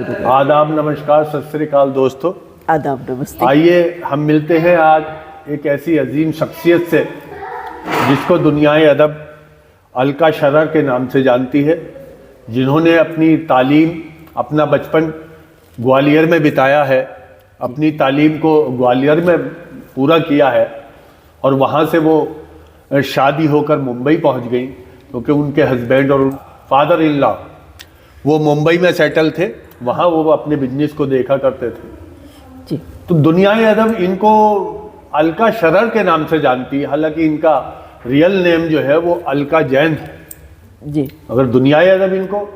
आदाब, नमस्कार, सत श्री अकाल दोस्तों। आदाब, नमस्ते। आइए हम मिलते हैं आज एक ऐसी अजीम शख्सियत से जिसको दुनियाए अदब अलका शरर के नाम से जानती है, जिन्होंने अपनी तालीम, अपना बचपन ग्वालियर में बिताया है, अपनी तालीम को ग्वालियर में पूरा किया है और वहाँ से वो शादी होकर मुंबई पहुँच गई, क्योंकि उनके हस्बैंड और फादर इन लॉ वो मुंबई में सेटल थे, वहाँ वो अपने बिजनेस को देखा करते थे जी। तो दुनियाए अदब इनको अलका शरर के नाम से जानती है, हालांकि इनका रियल नेम जो है वो अलका जैन है जी। अगर दुनियाए अदब इनको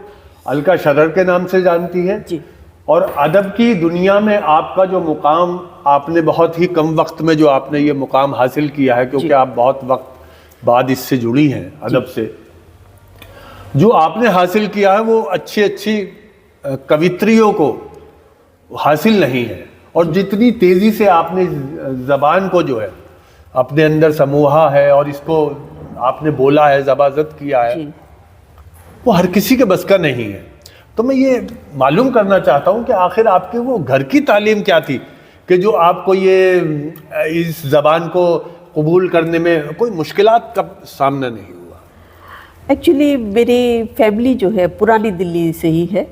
अलका शरर के नाम से जानती है जी। और अदब की दुनिया में आपका जो मुकाम, आपने बहुत ही कम वक्त में जो आपने ये मुकाम हासिल किया है, क्योंकि आप बहुत वक्त बाद इससे जुड़ी हैं अदब से, जो आपने हासिल किया है वो अच्छी अच्छी कवित्रियों को हासिल नहीं है। और जितनी तेज़ी से आपने ज़बान को जो है अपने अंदर समूहा है और इसको आपने बोला है, ज़बाज़त किया है, वो हर किसी के बस का नहीं है। तो मैं ये मालूम करना चाहता हूँ कि आखिर आपके वो घर की तालीम क्या थी कि जो आपको ये इस ज़बान को कबूल करने में कोई मुश्किलात का सामना नहीं हुआ? एक्चुअली मेरी फैमिली जो है पुरानी दिल्ली से ही है।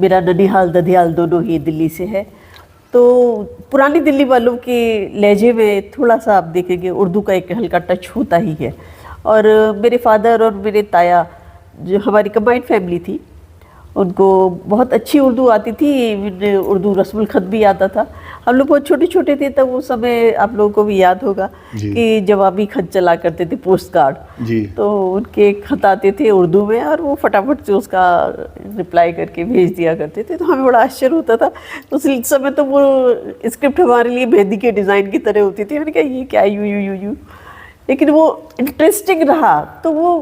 मेरा ननिहाल दधियाल दोनों ही दिल्ली से है। तो पुरानी दिल्ली वालों के लहजे में थोड़ा सा आप देखेंगे उर्दू का एक हल्का टच होता ही है। और मेरे फादर और मेरे ताया, जो हमारी कंबाइंड फैमिली थी, उनको बहुत अच्छी उर्दू आती थी। उर्दू रस्मुल ख़त भी आता था। हम लोग बहुत छोटे छोटे थे तब, वो समय आप लोगों को भी याद होगा कि जवाबी खत चला करते थे, पोस्ट कार्ड। तो उनके खत आते थे उर्दू में और वो फटाफट से उसका रिप्लाई करके भेज दिया करते थे। तो हमें बड़ा आश्चर्य होता था उस समय। तो वो स्क्रिप्ट हमारे लिए मेहंदी के डिज़ाइन की तरह होती थी। मैंने कहा ये क्या यू यू यू यू, लेकिन वो इंटरेस्टिंग रहा। तो वो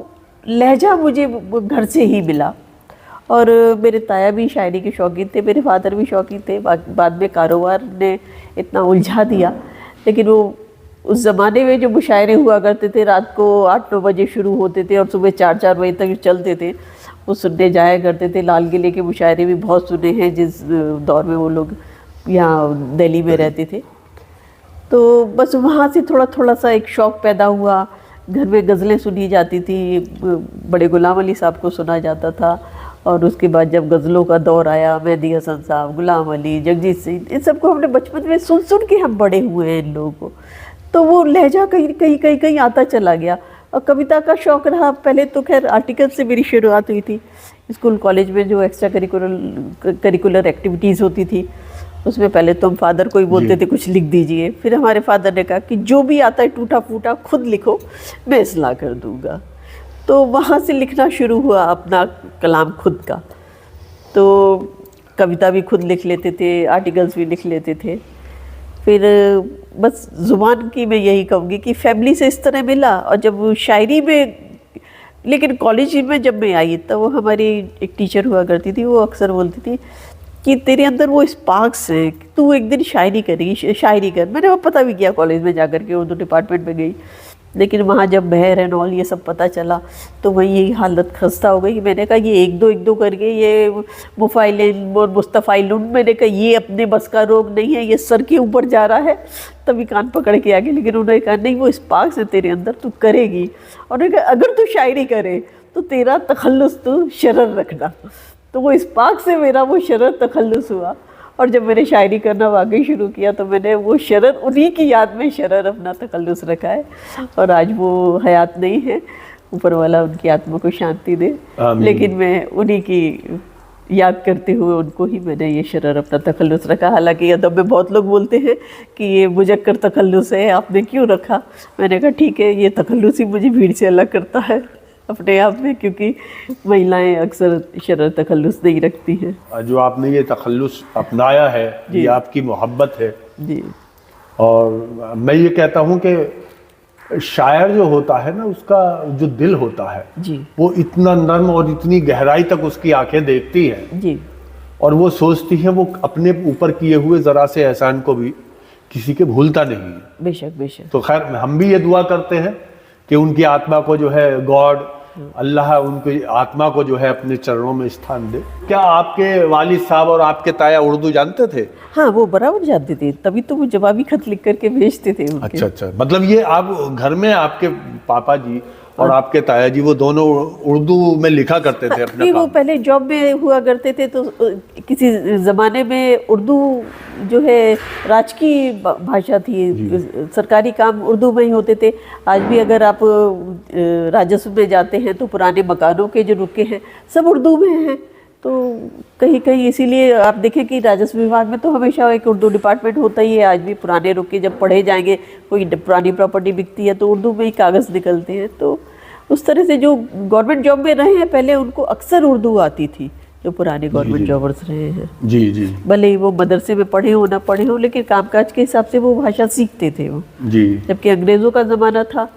लहजा मुझे घर से ही मिला। और मेरे ताया भी शायरी के शौकीन थे, मेरे फादर भी शौकीन थे। बाद में कारोबार ने इतना उलझा दिया, लेकिन वो उस ज़माने में जो मुशायरे हुआ करते थे, रात को 8-9 बजे शुरू होते थे और सुबह 4-4 बजे तक चलते थे, वो सुनने जाया करते थे। लाल किले के मुशायरे भी बहुत सुने हैं जिस दौर में वो लोग यहाँ दिल्ली में रहते थे। तो बस वहाँ से थोड़ा थोड़ा सा एक शौक़ पैदा हुआ। घर में गज़लें सुनी जाती थी, बड़े गुलाम अली साहब को सुना जाता था। और उसके बाद जब गज़लों का दौर आया, मेहदी हसन साहब, गुलाम अली, जगजीत सिंह, इन सबको हमने बचपन में सुन सुन के हम बड़े हुए हैं इन लोगों को। तो वो लहजा कहीं आता चला गया। और कविता का शौक़ रहा। पहले तो खैर आर्टिकल से मेरी शुरुआत हुई थी। स्कूल कॉलेज में जो एक्स्ट्रा करिकुलर एक्टिविटीज़ होती थी, उसमें पहले तो हम फादर को ही बोलते थे कुछ लिख दीजिए। फिर हमारे फादर ने कहा कि जो भी आता है टूटा फूटा खुद लिखो, मैं इसलाह कर दूँगा। तो वहाँ से लिखना शुरू हुआ अपना कलाम खुद का। तो कविता भी खुद लिख लेते थे, आर्टिकल्स भी लिख लेते थे। फिर बस ज़ुबान की मैं यही कहूँगी कि फैमिली से इस तरह मिला। और जब शायरी में, लेकिन कॉलेज में जब मैं आई तब वो हमारी एक टीचर हुआ करती थी, वो अक्सर बोलती थी कि तेरे अंदर वो स्पार्क्स है, तू एक दिन शायरी करेगी, शायरी कर। मैंने वो पता भी किया कॉलेज में जाकर के, उर्दू डिपार्टमेंट में गई। लेकिन वहाँ जब बहर एंड ऑल ये सब पता चला तो वही यही हालत खस्ता हो गई कि मैंने कहा ये एक दो करके ये मुफ़ाइलिन और मुस्तफ़ाइलुन, मैंने कहा ये अपने बस का रोग नहीं है, ये सर के ऊपर जा रहा है। तभी कान पकड़ के आगे। लेकिन उन्होंने कहा नहीं, वो स्पार्क्स है तेरे अंदर, तू करेगी। और उन्होंने कहा अगर तू शायरी करे तो तेरा तखल्लुस तू शरर रखना। तो वो स्पार्क से मेरा वो शरर तखल्लुस हुआ। और जब मैंने शायरी करना वाकई शुरू किया तो मैंने वो शरर, उन्हीं की याद में शरर अपना तखल्लुस रखा है। और आज वो हयात नहीं है, ऊपर वाला उनकी आत्मा को शांति दे। लेकिन मैं उन्हीं की याद करते हुए उनको ही मैंने ये शरर अपना तखल्लुस रखा। हालांकि अदब में बहुत लोग बोलते हैं कि ये मुजक्कर तखल्लुस है, आपने क्यों रखा? मैंने कहा ठीक है, ये तखल्लुस ही मुझे भीड़ से अलग करता है अपने आप में, क्योंकि महिलाएं अक्सर शरर तखल्लुस नहीं रखती हैं। जो आपने ये तखल्लुस अपनाया है, ये आपकी मोहब्बत है जी। और मैं ये कहता हूँ कि शायर जो होता है ना, उसका जो दिल होता है जी, वो इतना नर्म और इतनी गहराई तक उसकी आंखें देखती हैं जी। और वो सोचती हैं, वो अपने ऊपर किए हुए ज़रा से एहसान को भी किसी के भूलता नहीं है। बेशक बेशक। तो खैर हम भी ये दुआ करते हैं कि उनकी आत्मा को जो है गॉड अल्लाह उनकी आत्मा को जो है अपने चरणों में स्थान दे। क्या आपके वालिद साहब और आपके ताया उर्दू जानते थे? हाँ, वो बराबर जानते थे, तभी तो वो जवाबी खत लिख करके भेजते थे उनके। अच्छा अच्छा, मतलब ये आप घर में आपके पापा जी और आपके ताया जी वो दोनों उर्दू में लिखा करते थे अपना नहीं, वो काम? पहले जॉब में हुआ करते थे, तो किसी ज़माने में उर्दू जो है राजकीय भाषा थी, सरकारी काम उर्दू में ही होते थे। आज भी अगर आप राजस्व में जाते हैं तो पुराने मकानों के जो रुके हैं सब उर्दू में हैं। तो कहीं कहीं इसीलिए आप देखें कि राजस्व विभाग में तो हमेशा एक उर्दू डिपार्टमेंट होता ही है। आज भी पुराने रुके जब पढ़े जाएंगे, कोई पुरानी प्रॉपर्टी बिकती है तो उर्दू में ही कागज़ निकलते हैं। तो उस तरह से जो गवर्नमेंट जॉब में रहे हैं पहले, उनको अक्सर उर्दू आती थी, जो पुराने गवर्नमेंट जॉबर्स रहे हैं। जी जी, भले ही वो मदरसे में पढ़े हो ना पढ़े हो, लेकिन कामकाज के हिसाब से वो भाषा सीखते थे वो। जी, जबकि अंग्रेज़ों का ज़माना था,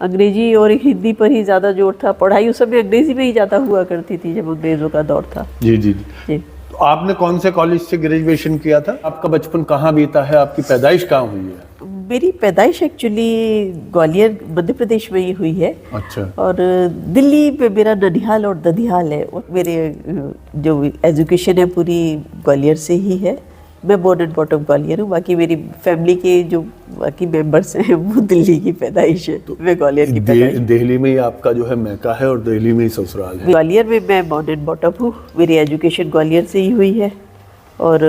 अंग्रेजी और हिंदी पर ही ज़्यादा जोर था। पढ़ाई उस समय अंग्रेजी में ही ज़्यादा हुआ करती थी जब अंग्रेज़ों का दौर था। जी जी जी, तो आपने कौन से कॉलेज से ग्रेजुएशन किया था? आपका बचपन कहाँ बीता है? आपकी पैदाइश कहाँ हुई है? मेरी पैदाइश एक्चुअली ग्वालियर मध्य प्रदेश में ही हुई है। अच्छा, और दिल्ली में मेरा ननिहाल और दधियाल है। और मेरे जो एजुकेशन है पूरी ग्वालियर से ही है। मैं बोर्न एंड बॉटम ग्वालियर हूँ। बाकी मेरी फैमिली के जो बाकी मेंबर्स हैं वो दिल्ली की पैदाइश है, तो मैं ग्वालियर की पैदाइश। दिल्ली में ही आपका जो है मैका है और दिल्ली में ही ससुराल है? ग्वालियर में मैं बोर्न एंड बॉटम हूँ। मेरी एजुकेशन ग्वालियर से ही हुई है। और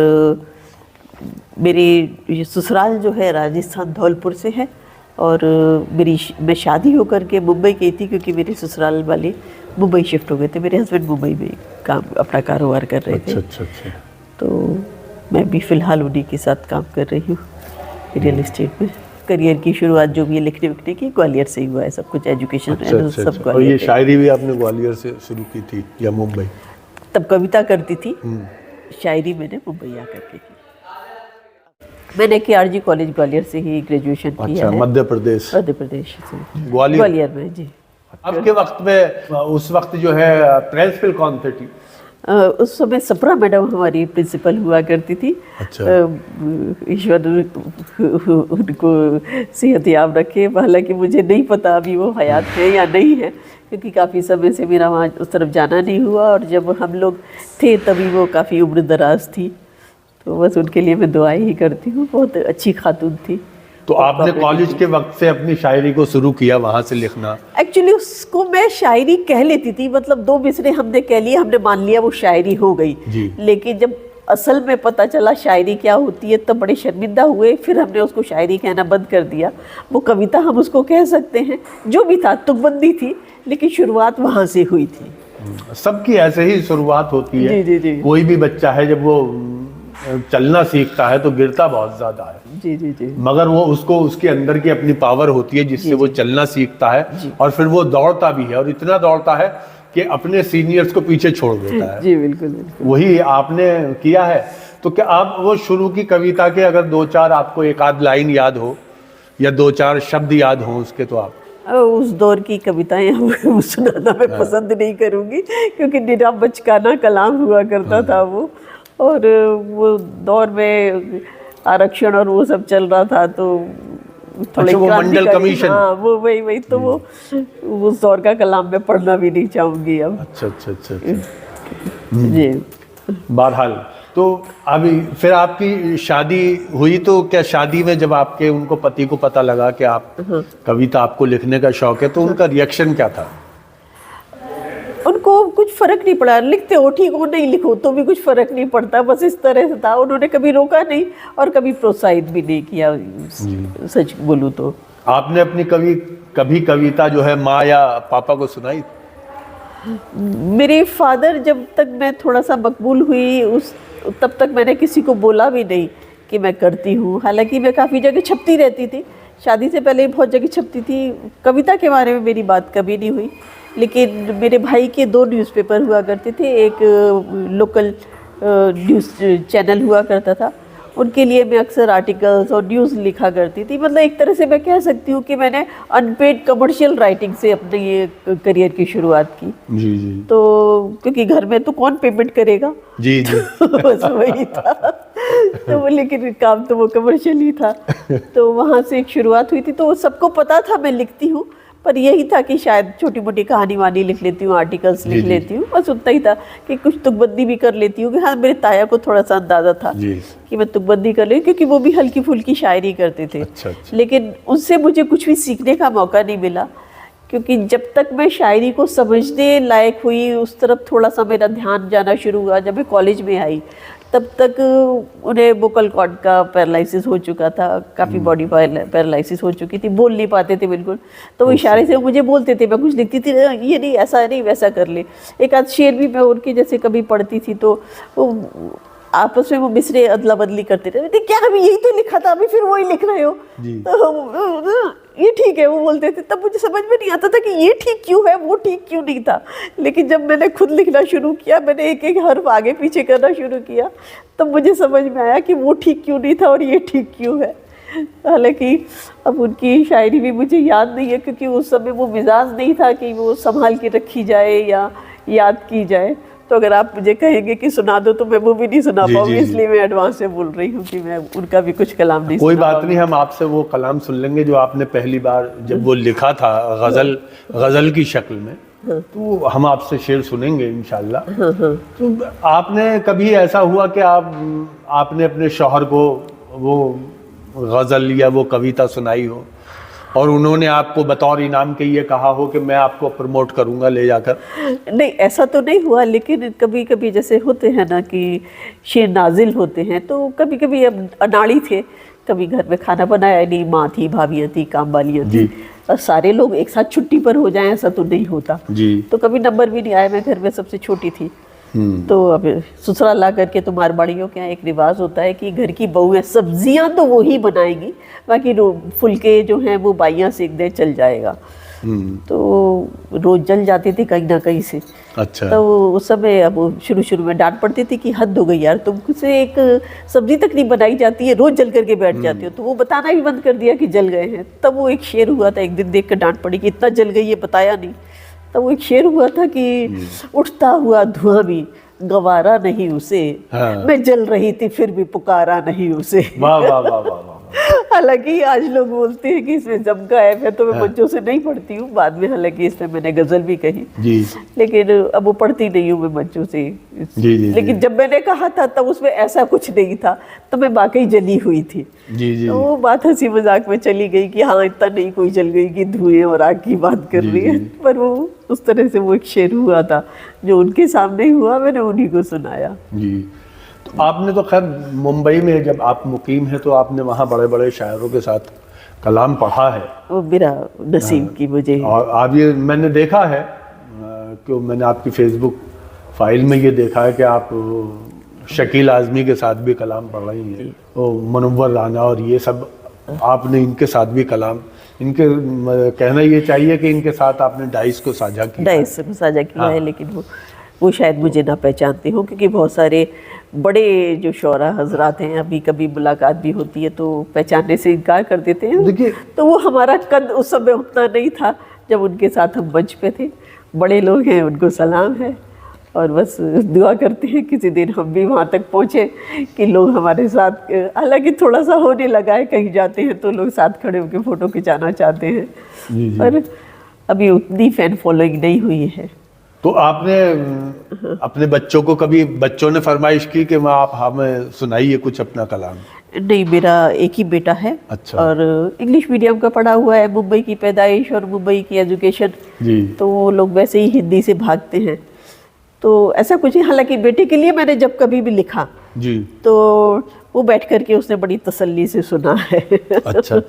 मेरी ससुराल जो है राजस्थान धौलपुर से है। और मैं शादी होकर के मुंबई गई थी, क्योंकि मेरे ससुराल वाले मुंबई शिफ्ट हो गए थे। मेरे हस्बैंड मुंबई में काम अपना कारोबार कर रहे थे। अच्छा अच्छा, तो मैं भी फ़िलहाल उन्हीं के साथ काम कर रही हूँ रियल एस्टेट में। करियर की शुरुआत जो भी है लिखने विखने की ग्वालियर से ही हुआ है, सब कुछ एजुकेशन सब और ये शायरी भी आपने ग्वालियर से शुरू की थी या मुंबई? तब कविता करती थी, शायरी मैंने मुंबई आकर के की। मैंने KRG कॉलेज ग्वालियर से ही ग्रेजुएशन किया है। मध्य प्रदेश से ग्वालियर में। जी, आपके वक्त में उस वक्त जो है प्रिंसिपल कौन थे? उस समय सप्रा मैडम हमारी प्रिंसिपल हुआ करती थी। अच्छा। ईश्वर उनको सेहतयाब रखे। हालांकि मुझे नहीं पता अभी वो हयात है या नहीं है, क्योंकि काफ़ी समय से मेरा वहाँ उस तरफ जाना नहीं हुआ। और जब हम लोग थे तभी वो काफ़ी उम्र दराज थी, तो बस उनके लिए मैं दुआएं ही करती हूँ। बहुत अच्छी खातून थी। तो आपने कॉलेज के वक्त से अपनी शायरी को शुरू किया वहाँ से लिखना? एक्चुअली उसको मैं शायरी कह लेती थी, मतलब दो मिसरे हमने कह लिए, हमने मान लिया वो शायरी हो गई। लेकिन जब असल में पता चला शायरी क्या होती है तो बड़े शर्मिंदा हुए। फिर हमने उसको शायरी कहना बंद कर दिया। वो कविता हम उसको कह सकते हैं, जो भी था तुकबंदी थी, लेकिन शुरुआत वहाँ से हुई थी। सबकी ऐसे ही शुरुआत होती है। जी, जी, जी। कोई भी बच्चा है जब वो चलना सीखता है तो गिरता बहुत ज्यादा है। जी जी जी। मगर वो उसको उसके अंदर की अपनी पावर होती है जिससे वो चलना सीखता है, और फिर वो दौड़ता भी है, और इतना दौड़ता है कि अपने सीनियर्स को पीछे छोड़ देता है। जी बिल्कुल बिल्कुल। वही आपने किया है। तो क्या आप वो शुरू की कविता के अगर दो चार आपको एक आध लाइन याद हो या दो चार शब्द याद हो उसके, तो आप उस दौर की कविताएं सुनाना मैं पसंद नहीं करूँगी, क्योंकि निरा बचकाना कलाम हुआ करता था वो। और वो दौर में आरक्षण और वो सब चल रहा था, तो थोड़े वो मंडल कमीशन, हाँ वो वही तो वो उस दौर का कलाम मैं पढ़ना भी नहीं चाहूँगी अब। अच्छा अच्छा अच्छा, अच्छा। जी। बहरहाल, तो अभी फिर आपकी शादी हुई, तो क्या शादी में जब आपके उनको पति को पता लगा कि आप कविता आपको लिखने का शौक है, तो उनका रिएक्शन क्या था? उनको कुछ फर्क नहीं पड़ा। लिखते हो ठीक हो, नहीं लिखो तो भी कुछ फर्क नहीं पड़ता, बस इस तरह से था। उन्होंने कभी रोका नहीं और कभी प्रोत्साहित भी नहीं किया, सच बोलूँ तो। आपने अपनी कभी कविता जो है माँ या पापा को सुनाई? मेरे फादर, जब तक मैं थोड़ा सा मकबूल हुई तब तक मैंने किसी को बोला भी नहीं कि मैं करती हूँ। हालांकि मैं काफ़ी जगह छपती रहती थी, शादी से पहले बहुत जगह छपती थी। कविता के बारे में मेरी बात कभी नहीं हुई। लेकिन मेरे भाई के 2 न्यूज़पेपर हुआ करते थे, एक लोकल न्यूज़ चैनल हुआ करता था, उनके लिए मैं अक्सर आर्टिकल्स और न्यूज़ लिखा करती थी। मतलब एक तरह से मैं कह सकती हूँ कि मैंने अनपेड कमर्शियल राइटिंग से अपने ये करियर की शुरुआत की। जी जी। तो क्योंकि घर में तो कौन पेमेंट करेगा, जी जी। बस वही था। तो वो, लेकिन काम तो वो कमर्शियल ही था। तो वहाँ से एक शुरुआत हुई थी। तो सबको पता था मैं लिखती हूँ, पर यही था कि शायद छोटी मोटी कहानी वानी लिख लेती हूँ, आर्टिकल्स लिख लेती हूँ, बस उतना ही था कि कुछ तुकबंदी भी कर लेती हूँ कि हाँ मेरे ताया को थोड़ा सा अंदाज़ा था कि मैं तुकबंदी कर लूँ, क्योंकि वो भी हल्की फुल्की शायरी करते थे। अच्छा। लेकिन उनसे मुझे कुछ भी सीखने का मौका नहीं मिला, क्योंकि जब तक मैं शायरी को समझने लायक हुई उस तरफ थोड़ा सा मेरा ध्यान जाना शुरू हुआ। जब मैं कॉलेज में आई तब तक उन्हें वोकल कॉर्ड का पैरालिसिस हो चुका था, काफ़ी बॉडी पैरालिसिस हो चुकी थी, बोल नहीं पाते थे बिल्कुल। तो वो इशारे से मुझे बोलते थे, मैं कुछ लिखती थी, ये नहीं, ऐसा नहीं, वैसा कर ले। एक आध शेर भी मैं उनके जैसे कभी पढ़ती थी तो वो आपस में वो मिसरे अदला बदली करते थे, क्या अभी यही तो लिखा था, अभी फिर वही लिख रहे हो, तो ये ठीक है वो बोलते थे। तब मुझे समझ में नहीं आता था कि ये ठीक क्यों है, वो ठीक क्यों नहीं था। लेकिन जब मैंने खुद लिखना शुरू किया, मैंने एक एक हर्फ आगे पीछे करना शुरू किया, तब मुझे समझ में आया कि वो ठीक क्यों नहीं था और ये ठीक क्यों है। हालांकि अब उनकी शायरी भी मुझे याद नहीं है, क्योंकि उस समय वो मिजाज नहीं था कि वो संभाल के रखी जाए या याद की जाए। तो अगर आप मुझे कहेंगे कि सुना दो तो मैं वो भी नहीं सुना पाऊंगी, इसलिए मैं एडवांस से बोल रही हूँ कि मैं उनका भी कुछ कलाम नहीं कोई बात नहीं, हम आपसे वो कलाम सुन लेंगे जो आपने पहली बार जब वो लिखा था गजल की शक्ल में, तो हम आपसे शेर सुनेंगे इंशाल्लाह। तो आपने कभी ऐसा हुआ कि आपने अपने शौहर को वो गजल या वो कविता सुनाई हो और उन्होंने आपको बतौर इनाम के ये कहा हो कि मैं आपको प्रमोट करूंगा ले जाकर? नहीं, ऐसा तो नहीं हुआ, लेकिन कभी कभी जैसे होते हैं ना कि शेर नाजिल होते हैं, तो कभी कभी अब अनाड़ी थे, कभी घर में खाना बनाया नहीं, माँ थी, भाभियाँ थी, काम वालियाँ थी, और सारे लोग एक साथ छुट्टी पर हो जाएं ऐसा तो नहीं होता जी। तो कभी नंबर भी नहीं आया, मैं घर में सबसे छोटी थी। तो अब ससुराल ला करके तो मारवाड़ियों के यहाँ एक रिवाज होता है कि घर की बहू है, सब्जियां तो वो ही बनाएगी, बाकी फुलके जो हैं वो बाइयाँ सेक दे चल जाएगा। तो रोज जल जाती थी कहीं ना कहीं से। अच्छा। तो उस समय अब शुरू में डांट पड़ती थी कि हद हो गई यार, तुमसे एक सब्जी तक नहीं बनाई जाती है, रोज जल करके बैठ जाती हो। तो वो बताना भी बंद कर दिया कि जल गए हैं। तब वो एक शेर हुआ था, एक दिन देख कर डांट पड़ी कि इतना जल गई है बताया नहीं। तब वो एक शेर हुआ था कि उठता हुआ धुआं भी गवारा नहीं उसे, मैं जल रही थी फिर भी पुकारा नहीं उसे। वाह वाह वाह वाह वाह। हालांकि आज लोग बोलते हैं कि इसमें जम का है, मैं तो मैं बच्चों से नहीं पढ़ती हूँ, बाद में हालांकि इसमें मैंने गजल भी कही जी, लेकिन अब वो पढ़ती नहीं हूँ मैं बच्चों से। जी, लेकिन जब मैंने कहा था तब उसमें ऐसा कुछ नहीं था, तो मैं वाकई जली हुई थी। जी। तो वो बात हंसी मजाक में चली गई कि हाँ इतना नहीं कोई जल गई कि धुएं और आग की बात कर रही है, पर वो उस तरह से वो एक शेर हुआ था जो उनके सामने हुआ, मैंने उन्हीं को सुनाया। जी। तो आपने तो खैर मुंबई में जब आप मुकीम हैं तो आपने वहाँ बड़े बड़े शायरों के साथ कलाम पढ़ा है, वो मेरा नसीब की मुझे। और आप ये मैंने देखा है कि मैंने आपकी फेसबुक फाइल में ये देखा है कि आप शकील आज़मी के साथ भी कलाम पढ़ रही हैं, वो मुनव्वर राना और ये सब, आपने इनके साथ भी कलाम, इनके कहना ये चाहिए कि इनके साथ आपने डाइस को साझा किया। डाइस को साझा किया है, लेकिन वो शायद मुझे ना पहचानते हो, क्योंकि बहुत सारे बड़े जो शौरा हजरात हैं, अभी कभी मुलाकात भी होती है तो पहचानने से इनकार कर देते हैं। देखिए, तो वो हमारा कद उस समय उतना नहीं था जब उनके साथ हम मंच पे थे। बड़े लोग हैं, उनको सलाम है, और बस दुआ करते हैं किसी दिन हम भी वहाँ तक पहुँचे कि लोग हमारे साथ, हालांकि थोड़ा सा होने लगा है, कहीं जाते हैं तो लोग साथ खड़े होकर फ़ोटो खिंचाना चाहते हैं, पर अभी उतनी फ़ैन फॉलोइंग नहीं हुई है। तो आपने अपने बच्चों को कभी, बच्चों ने फरमाइश की कि माँ आप हमें सुनाइए कुछ अपना कलाम? नहीं, मेरा एक ही बेटा है। अच्छा। और इंग्लिश मीडियम का पढ़ा हुआ है, मुंबई की पैदाइश और मुंबई की एजुकेशन, तो वो लोग वैसे ही हिंदी से भागते हैं, तो ऐसा कुछ नहीं। हालांकि बेटे के लिए मैंने जब कभी भी लिखा जी तो वो बैठ करके उसने बड़ी तसल्ली से सुना है। अच्छा।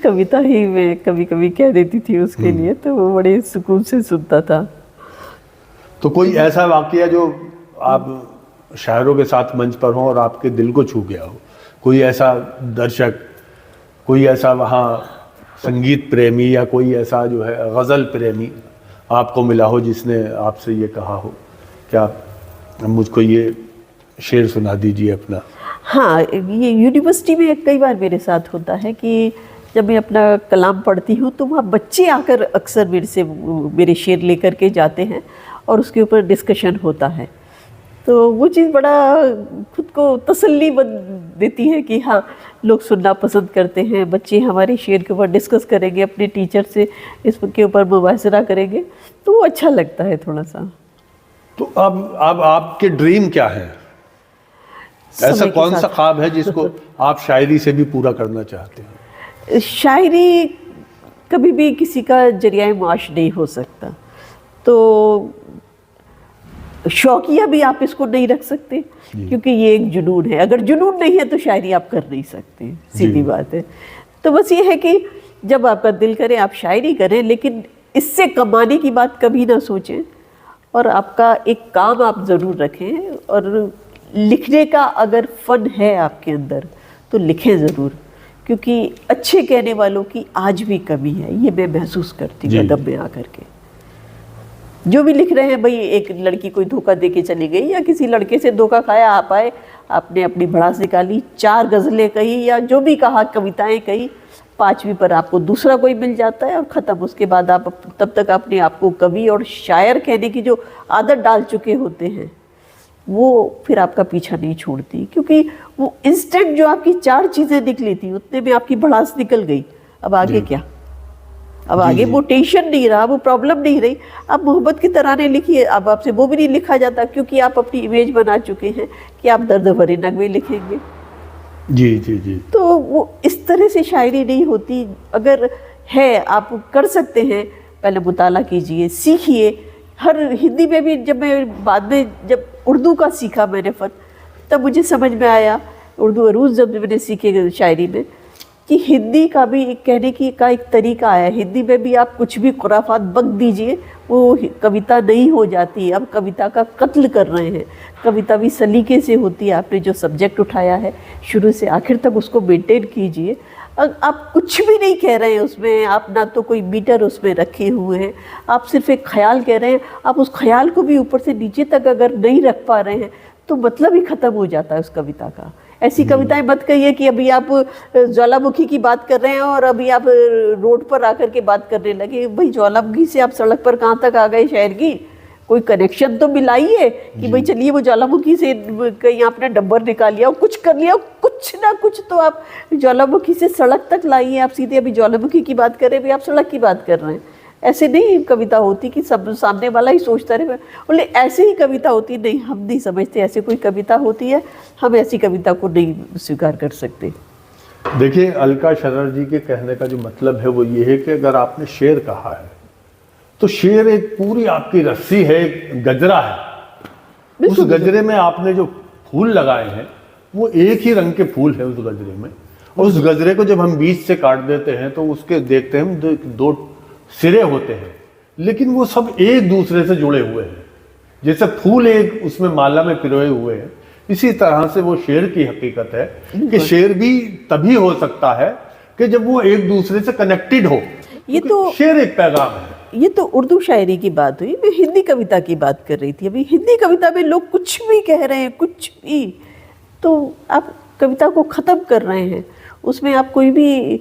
कविता ही मैं कभी कभी कह देती थी उसके लिए, तो वो बड़े सुकून से सुनता था। तो कोई ऐसा वाकया जो आप शायरों के साथ मंच पर हो और आपके दिल को छू गया हो, कोई ऐसा दर्शक, कोई ऐसा वहाँ संगीत प्रेमी या कोई ऐसा जो है गज़ल प्रेमी आपको मिला हो जिसने आपसे ये कहा हो क्या मुझको ये शेर सुना दीजिए अपना? हाँ, ये यूनिवर्सिटी में कई बार मेरे साथ होता है कि जब मैं अपना कलाम पढ़ती हूँ तो वहाँ बच्चे आकर अक्सर मेरे शेर लेकर के जाते हैं और उसके ऊपर डिस्कशन होता है। तो वो चीज़ बड़ा खुद को तसल्ली देती है कि हाँ, लोग सुनना पसंद करते हैं, बच्चे हमारे शेर के ऊपर डिस्कस करेंगे, अपने टीचर से इसके ऊपर मुबासरा करेंगे, तो वो अच्छा लगता है थोड़ा सा। तो अब आपके ड्रीम क्या है? ऐसा समय के कौन सा साथ। ख्वाब है जिसको आप शायरी से भी पूरा करना चाहते हैं? शायरी कभी भी किसी का जरिया माश नहीं हो सकता, तो शौकिया भी आप इसको नहीं रख सकते, क्योंकि ये एक जुनून है। अगर जुनून नहीं है तो शायरी आप कर नहीं सकते, सीधी बात है। तो बस ये है कि जब आपका दिल करे आप शायरी करें, लेकिन इससे कमाने की बात कभी ना सोचें, और आपका एक काम आप ज़रूर रखें। और लिखने का अगर फ़न है आपके अंदर तो लिखें ज़रूर, क्योंकि अच्छे कहने वालों की आज भी कमी है, ये मैं महसूस करती हूँ अदब में आकर के। जो भी लिख रहे हैं, भाई एक लड़की कोई धोखा दे के चली गई या किसी लड़के से धोखा खाया, आप आए, आपने अपनी भड़ास निकाली, 4 गज़लें कही या जो भी कहा, कविताएं कही, 5वीं पर आपको दूसरा कोई मिल जाता है और ख़त्म। उसके बाद आप तब तक अपने आप को कवि और शायर कहने की जो आदत डाल चुके होते हैं, वो फिर आपका पीछा नहीं छोड़ती, क्योंकि वो इंस्टेंट जो आपकी 4 चीज़ें निकली थी उतने में आपकी भड़ास निकल गई। अब आगे क्या? अब आगे वो टेंशन नहीं रहा, वो प्रॉब्लम नहीं रही। आप मोहब्बत की तराने लिखिए, अब आपसे वो भी नहीं लिखा जाता, क्योंकि आप अपनी इमेज बना चुके हैं कि आप दर्द भरे नगमे लिखेंगे। जी जी जी। तो वो इस तरह से शायरी नहीं होती। अगर है, आप कर सकते हैं, पहले मुताला कीजिए, सीखिए। हर हिंदी में भी जब मैं बाद में जब उर्दू का सीखा मैंने फ़न, तब मुझे समझ में आया, उर्दू अरूज जब मैंने सीखे शायरी में, कि हिंदी का भी एक कहने की का एक तरीका आया। हिंदी में भी आप कुछ भी खुराफात बक दीजिए, वो कविता नहीं हो जाती। अब कविता का कत्ल कर रहे हैं। कविता भी सलीके से होती है। आपने जो सब्जेक्ट उठाया है, शुरू से आखिर तक उसको मेंटेन कीजिए। आप कुछ भी नहीं कह रहे हैं उसमें, आप ना तो कोई मीटर उसमें रखे हुए हैं, आप सिर्फ एक ख्याल कह रहे हैं। आप उस ख्याल को भी ऊपर से नीचे तक अगर नहीं रख पा रहे हैं तो मतलब ही ख़त्म हो जाता है उस कविता का। ऐसी कविताएं मत कहिए कि अभी आप ज्वालामुखी की बात कर रहे हैं और अभी आप रोड पर आकर के बात करने लगे। भाई ज्वालामुखी से आप सड़क पर कहाँ तक आ गए? शायर की कोई कनेक्शन तो मिलाइए कि भाई चलिए वो ज्वालामुखी से कहीं आपने डब्बर निकाल लिया, कुछ कर लिया, कुछ ना कुछ तो आप ज्वालामुखी से सड़क तक लाइए। आप सीधे अभी ज्वालामुखी की बात कर रहे हैं, अभी आप सड़क की बात कर रहे हैं। ऐसे नहीं कविता होती कि सब सामने वाला ही सोचता रहे। बोले ऐसे ही कविता होती नहीं, हम नहीं समझते ऐसे कोई कविता होती है। हम ऐसी कविता को नहीं स्वीकार कर सकते। देखिए, अलका शरर जी के कहने का जो मतलब है वो ये है कि अगर आपने शेर कहा है तो शेर एक पूरी आपकी रस्सी है, एक गजरा है। उस गजरे में आपने जो फूल लगाए हैं वो एक ही रंग के फूल है उस गजरे में, और उस गजरे को जब हम बीच से काट देते हैं तो उसके देखते हैं हम दो सिरे होते हैं, लेकिन वो सब एक दूसरे से जुड़े हुए हैं। जैसे फूल एक उसमें माला में पिरोए हुए हैं, इसी तरह से वो शेर की हकीकत है कि शेर भी तभी हो सकता है कि जब वो एक दूसरे से कनेक्टेड हो। ये तो शेर एक पैगाम है। ये तो उर्दू शायरी की बात हुई, मैं हिंदी कविता की बात कर रही थी। अभी हिंदी कविता में लोग कुछ भी कह रहे हैं, कुछ भी, तो आप कविता को ख़त्म कर रहे हैं। उसमें आप कोई भी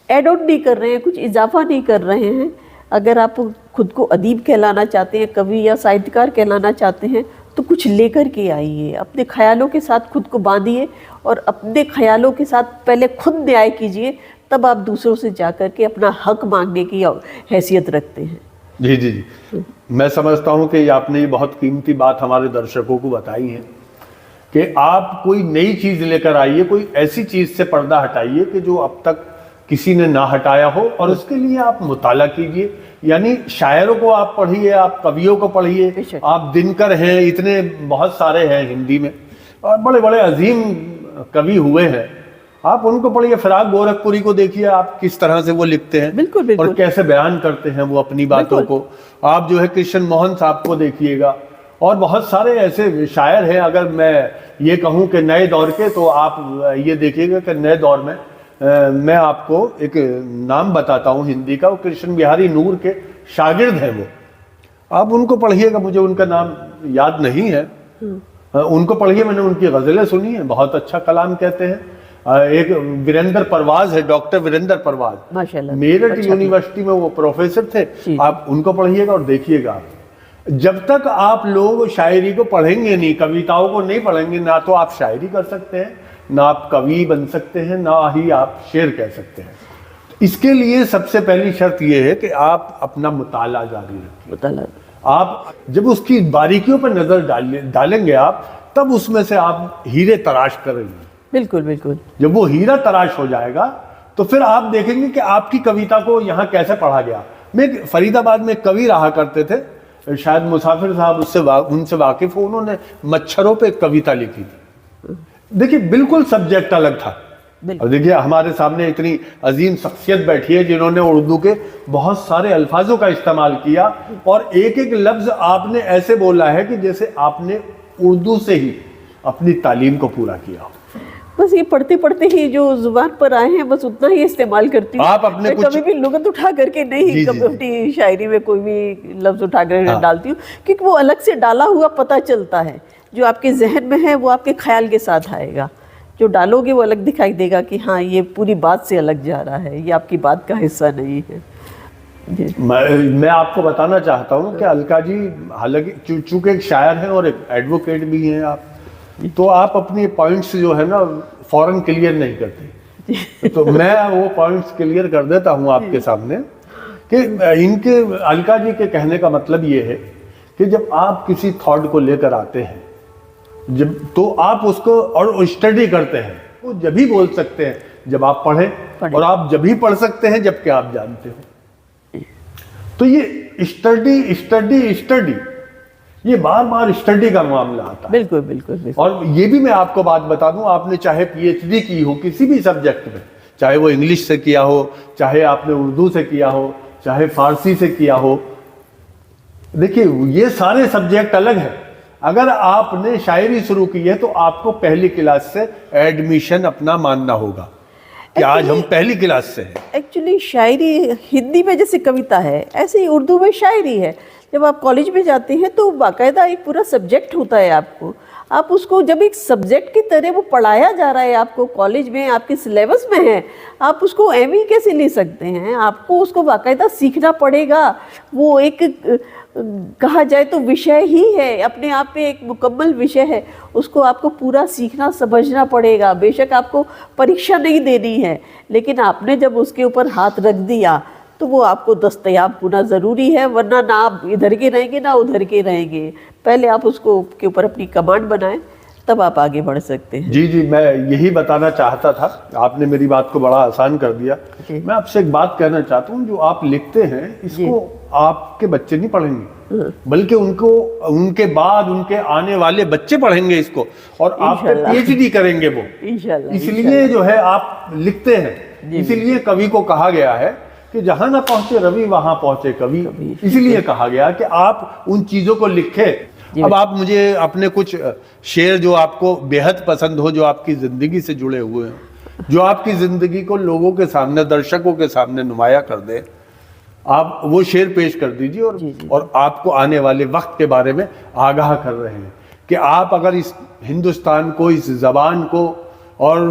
ऐड ऑन नहीं कर रहे हैं, कुछ इजाफा नहीं कर रहे हैं। अगर आप खुद को अदीब कहलाना चाहते हैं, कवि या साहित्यकार कहलाना चाहते हैं, तो कुछ लेकर के आइए। अपने ख्यालों के साथ खुद को बांधिए और अपने ख्यालों के साथ पहले खुद न्याय कीजिए, तब आप दूसरों से जाकर के अपना हक मांगने की हैसियत रखते हैं। जी जी जी, मैं समझता हूँ कि आपने ये बहुत कीमती बात हमारे दर्शकों को बताई है कि आप कोई नई चीज़ लेकर आइए, कोई ऐसी चीज़ से पर्दा हटाइए कि जो अब तक किसी ने ना हटाया हो, और उसके लिए आप मुताला कीजिए। यानी शायरों को आप पढ़िए, आप कवियों को पढ़िए। आप दिनकर हैं, इतने बहुत सारे हैं हिंदी में और बड़े बड़े अजीम कवि हुए हैं, आप उनको पढ़िए। फिराक गोरखपुरी को देखिए आप किस तरह से वो लिखते हैं, बिल्कुल बिल्कुल, और कैसे बयान करते हैं वो अपनी बातों को। आप जो है कृष्ण मोहन साहब को देखिएगा, और बहुत सारे ऐसे शायर हैं। अगर मैं ये कहूँ कि नए दौर के, तो आप ये देखिएगा कि नए दौर में मैं आपको एक नाम बताता हूँ हिंदी का, वो कृष्ण बिहारी नूर के शागिर्द हैं वो। आप उनको पढ़िएगा, मुझे उनका नाम याद नहीं है, उनको पढ़िए। मैंने उनकी गज़लें सुनी हैं, बहुत अच्छा कलाम कहते हैं। एक वीरेंद्र परवाज है, डॉक्टर वीरेंद्र परवाज, माशाल्लाह, मेरठ यूनिवर्सिटी में वो प्रोफेसर थे। आप उनको पढ़िएगा और देखिएगा जब तक आप लोग शायरी को पढ़ेंगे नहीं, कविताओं को नहीं पढ़ेंगे, ना तो आप शायरी कर सकते हैं, ना आप कवि बन सकते हैं, ना ही आप शेर कह सकते हैं। इसके लिए सबसे पहली शर्त यह है कि आप अपना मुताला जारी रखें। आप जब उसकी बारीकियों पर नजर डालेंगे आप, तब उसमें से आप हीरे तराश करेंगे। बिल्कुल बिल्कुल। जब वो हीरा तराश हो जाएगा तो फिर आप देखेंगे कि आपकी कविता को यहाँ कैसे पढ़ा गया। मैं फरीदाबाद में कवि रहा करते थे, शायद मुसाफिर साहब उनसे वाकिफ हो, उन्होंने मच्छरों पे कविता लिखी थी। देखिए बिल्कुल सब्जेक्ट अलग था। और देखिए हमारे सामने इतनी अजीम शख्सियत बैठी है जिन्होंने उर्दू के बहुत सारे अल्फाजों का इस्तेमाल किया, और एक एक लफ्ज आपने ऐसे बोला है कि जैसे आपने उर्दू से ही अपनी तालीम को पूरा किया। बस ये पढ़ते पढ़ते ही जो जुबान पर आए हैं बस उतना ही इस्तेमाल करती हूँ। आप अपने कुछ कभी भी लुगत उठा करके नहीं अपनी शायरी में कोई भी लफ्ज उठा कर डालती हूँ, क्योंकि वो अलग से डाला हुआ पता चलता है। जो आपके जहन में है वो आपके ख्याल के साथ आएगा, जो डालोगे वो अलग दिखाई देगा कि हाँ ये पूरी बात से अलग जा रहा है, ये आपकी बात का हिस्सा नहीं है। मैं आपको बताना चाहता हूँ कि अलका जी हालांकि चूंकि एक शायर हैं और एक एडवोकेट भी हैं आप, तो आप अपनी पॉइंट्स जो है ना फौरन क्लियर नहीं करते। तो मैं वो पॉइंट्स क्लियर कर देता हूँ आपके सामने कि इनके अलका जी के कहने का मतलब ये है कि जब आप किसी थॉट को लेकर आते हैं, जब तो आप उसको और स्टडी करते हैं, वो जब भी बोल सकते हैं जब आप पढ़ें, और आप जब भी पढ़ सकते हैं जबकि आप जानते हो। तो ये स्टडी स्टडी स्टडी, ये बार बार स्टडी का मामला आता है। बिल्कुल बिल्कुल बिल्कुल। और ये भी मैं आपको बात बता दूं, आपने चाहे पीएचडी की हो किसी भी सब्जेक्ट में, चाहे वो इंग्लिश से किया हो, चाहे आपने उर्दू से किया हो, चाहे फारसी से किया हो, देखिए ये सारे सब्जेक्ट अलग हैं। अगर आपने शायरी शुरू की है तो आपको पहली क्लास से एडमिशन अपना मानना होगा कि आज हम पहली क्लास से हैं। एक्चुअली शायरी हिंदी में जैसे कविता है, ऐसे ही उर्दू में शायरी है। जब आप कॉलेज में जाते हैं तो बाकायदा एक पूरा सब्जेक्ट होता है आपको, आप उसको जब एक सब्जेक्ट की तरह वो पढ़ाया जा रहा है आपको कॉलेज में, आपके सिलेबस में है, आप उसको एमई कैसे ले सकते हैं? आपको उसको बाकायदा सीखना पड़ेगा। वो एक कहा जाए तो विषय ही है, अपने आप में एक मुकम्मल विषय है, उसको आपको पूरा सीखना समझना पड़ेगा। बेशक आपको परीक्षा नहीं देनी है, लेकिन आपने जब उसके ऊपर हाथ रख दिया तो वो आपको दस्तयाब होना ज़रूरी है, वरना ना आप इधर के रहेंगे ना उधर के रहेंगे। पहले आप उसको के ऊपर अपनी कमांड बनाएं, तब आप आगे बढ़ सकते हैं। जी जी, मैं यही बताना चाहता था, आपने मेरी बात को बड़ा आसान कर दिया। मैं आपसे एक बात कहना चाहता हूँ, जो आप लिखते हैं इसको आपके बच्चे नहीं पढ़ेंगे, बल्कि उनके बाद उनके आने वाले बच्चे पढ़ेंगे इसको, और आप पे पीएचडी करेंगे वो। इसलिए जो है आप लिखते हैं, इसीलिए कवि को कहा गया है कि जहां ना पहुंचे रवि वहां पहुंचे कवि। इसलिए कहा गया कि आप उन चीजों को लिखें। अब आप मुझे अपने कुछ शेर जो आपको बेहद पसंद हो, जो आपकी जिंदगी से जुड़े हुए हैं, जो आपकी जिंदगी को लोगों के सामने, दर्शकों के सामने नुमाया कर दे, आप वो शेर पेश कर दीजिए। और आपको आने वाले वक्त के बारे में आगाह कर रहे हैं कि आप अगर इस हिंदुस्तान को, इस जबान को और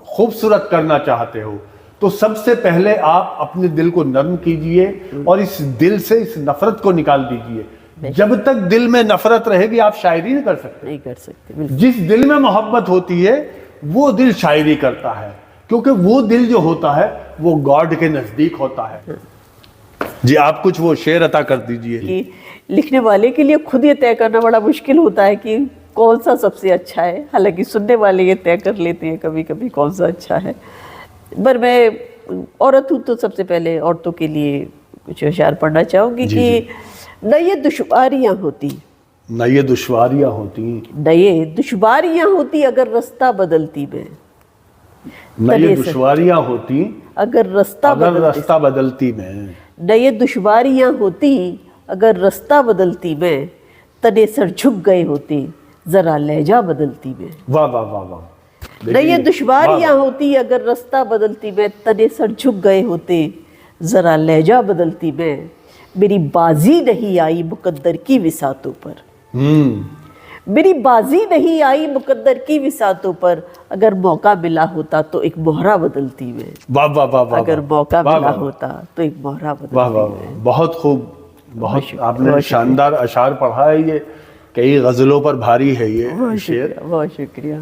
खूबसूरत करना चाहते हो तो सबसे पहले आप अपने दिल को नर्म कीजिए और इस दिल से इस नफरत को निकाल दीजिए। जब तक दिल में नफरत रहेगी आप शायरी नहीं कर सकते। नहीं कर सकते। जिस दिल में मोहब्बत होती है वो दिल शायरी करता है, क्योंकि वो दिल जो होता है वो गॉड के नजदीक होता है। जी, आप कुछ वो शेर अता कर दीजिए। कि लिखने वाले के लिए खुद ये तय करना बड़ा मुश्किल होता है कि कौन सा सबसे अच्छा है, हालांकि सुनने वाले ये तय कर लेते हैं कभी कभी कौन सा अच्छा है। पर मैं औरत हूँ तो सबसे पहले औरतों के लिए कुछ अशार पढ़ना चाहूँगी कि न ये दुश्वारियाँ होती, न ये दुश्वारियाँ होती, न ये दुश्वारियाँ होती अगर रास्ता बदलती मैं, न ये दुश्वारियाँ होती अगर रास्ता बदलती मैं, न ये दुश्वारियाँ होती अगर रास्ता बदलती मैं, तने सर झुक गए होते जरा लहजा बदलती मैं। वाह वाह वाह वाह। न ये दुश्वारियाँ होती अगर रास्ता बदलती मैं, तने सर झुक गए होते जरा लहजा बदलती मैं। मेरी बाजी नहीं आई मुकद्दर की विसातों पर, मेरी बाजी नहीं आई मुकद्दर की विसातों पर, अगर मौका मिला होता तो एक मोहरा बदलती मैं। वाह वाह वाह वाह। अगर मौका मिला होता तो एक मोहरा बदलती मैं। बहुत खूब, बहुत शुक्रिया, आपने बहुत शानदार अशार पढ़ा है, ये कई गज़लों पर भारी है ये शेर। बहुत शुक्रिया।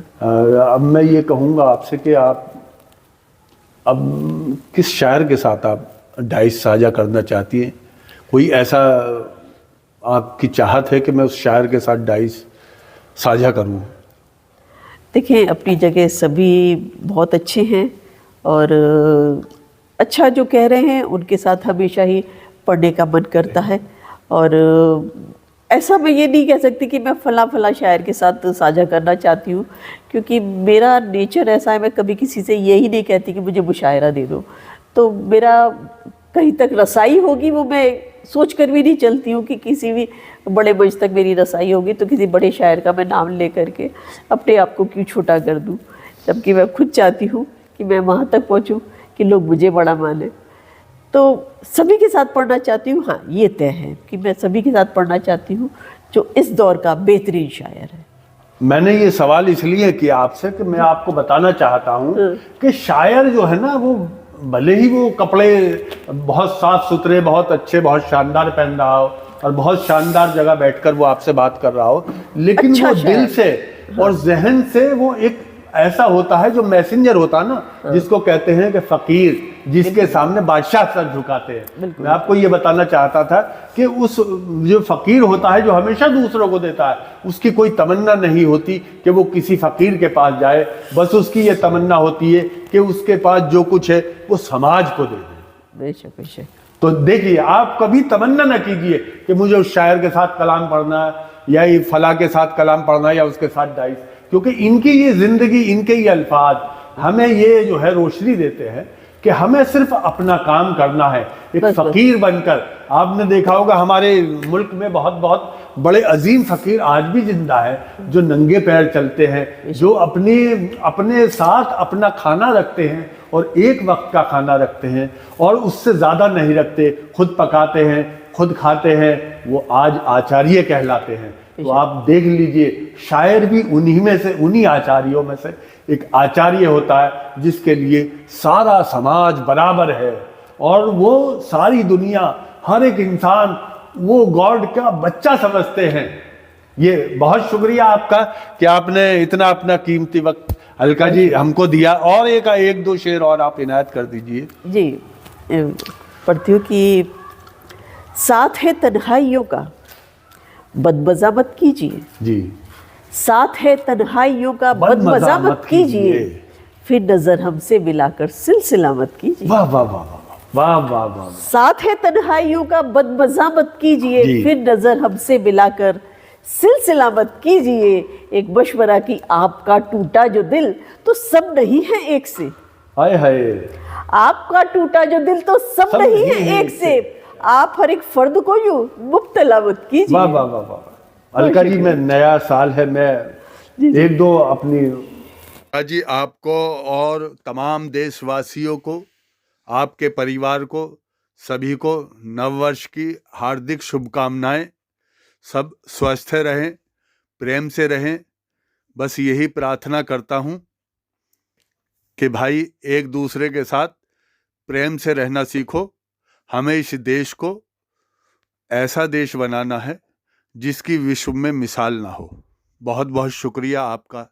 अब मैं ये कहूँगा आपसे कि आप अब किस शायर के साथ आप डाइस साझा करना चाहती हैं? कोई ऐसा आपकी चाहत है कि मैं उस शायर के साथ डाइस साझा करूँ? देखिए, अपनी जगह सभी बहुत अच्छे हैं और अच्छा जो कह रहे हैं उनके साथ हमेशा ही पढ़ने का मन करता है। और ऐसा मैं ये नहीं कह सकती कि मैं फला शायर के साथ साझा करना चाहती हूँ, क्योंकि मेरा नेचर ऐसा है, मैं कभी किसी से यही नहीं कहती कि मुझे मुशायरा दे दो। तो मेरा कहीं तक रसाई होगी वो मैं सोच कर भी नहीं चलती हूँ कि किसी भी बड़े मंच तक मेरी रसाई होगी तो किसी बड़े शायर का मैं नाम ले करके अपने आप को क्यों छोटा कर दूँ, जबकि मैं खुद चाहती हूँ कि मैं वहाँ तक पहुँचूँ कि लोग मुझे बड़ा माने। तो सभी के साथ पढ़ना चाहती हूँ। हाँ, ये तय है कि मैं सभी के साथ पढ़ना चाहती हूँ जो इस दौर का बेहतरीन शायर है। मैंने ये सवाल इसलिए किया आपसे कि मैं आपको बताना चाहता हूँ कि शायर जो है ना, वो भले ही वो कपड़े बहुत साफ सुथरे, बहुत अच्छे, बहुत शानदार पहन रहा हो और बहुत शानदार जगह बैठकर वो आपसे बात कर रहा हो, लेकिन अच्छा वो शायर। दिल से और जहन से वो एक ऐसा होता है जो मैसेंजर होता है ना, जिसको कहते हैं कि फकीर, जिसके सामने बादशाह सर झुकाते हैं। मैं आपको ये बताना चाहता था कि उस जो फकीर होता है, जो हमेशा दूसरों को देता है, उसकी कोई तमन्ना नहीं होती कि वो किसी फकीर के पास जाए, बस उसकी ये तमन्ना होती है कि उसके पास जो कुछ है वो समाज को दे दे। बेशक बेशक। तो देखिए, आप कभी तमन्ना न कीजिए कि मुझे उस शायर के साथ कलाम पढ़ना है या ये फला के साथ कलाम पढ़ना है या उसके साथ डाइस, क्योंकि इनकी ये जिंदगी, इनके ये अल्फाज हमें ये जो है रोशनी देते हैं कि हमें सिर्फ अपना काम करना है, एक फकीर बनकर। आपने देखा होगा हमारे मुल्क में बहुत बहुत बड़े अजीम फकीर आज भी जिंदा है, जो नंगे पैर चलते हैं, जो अपने साथ अपना खाना रखते हैं और एक वक्त का खाना रखते हैं और उससे ज़्यादा नहीं रखते, खुद पकाते हैं, खुद खाते हैं, वो आज आचार्य कहलाते हैं। तो आप देख लीजिए, शायर भी उन्हीं में से, उन्हीं आचार्यों में से एक आचार्य होता है जिसके लिए सारा समाज बराबर है और वो सारी दुनिया, हर एक इंसान वो गॉड का बच्चा समझते हैं। ये बहुत शुक्रिया आपका कि आपने इतना अपना कीमती वक्त अलका जी हमको दिया। और एक दो शेर और आप इनायत कर दीजिए। जी, पढ़ती हूँ कि साथ है तन्हाइयों का बदमज़ा मत कीजिए। जी, साथ है तन्हाइयों का बदमज़ा मत कीजिए, फिर नजर हमसे मिलाकर सिलसिला मत कीजिए। वाह वाह वाह वाह वाह वाह। साथ है तन्हाइयों का बदमज़ा मत कीजिए, फिर नजर हमसे मिलाकर सिलसिला मत कीजिए। एक मशवरा की आपका टूटा जो दिल तो सब नहीं है एक से। हाय हाय। आपका टूटा जो दिल तो सब नहीं है एक से। आप हर एक फर्द को यूं मुब्तला मत कीजिए। वाह वाह वाह वाह। अलका जी, मैं नया साल है, मैं एक दो अपनी जी आपको और तमाम देशवासियों को, आपके परिवार को, सभी को नववर्ष की हार्दिक शुभकामनाएं। सब स्वस्थ रहें, प्रेम से रहें। बस यही प्रार्थना करता हूं कि भाई एक दूसरे के साथ प्रेम से रहना सीखो। हमें इस देश को ऐसा देश बनाना है जिसकी विश्व में मिसाल ना हो। बहुत बहुत शुक्रिया आपका।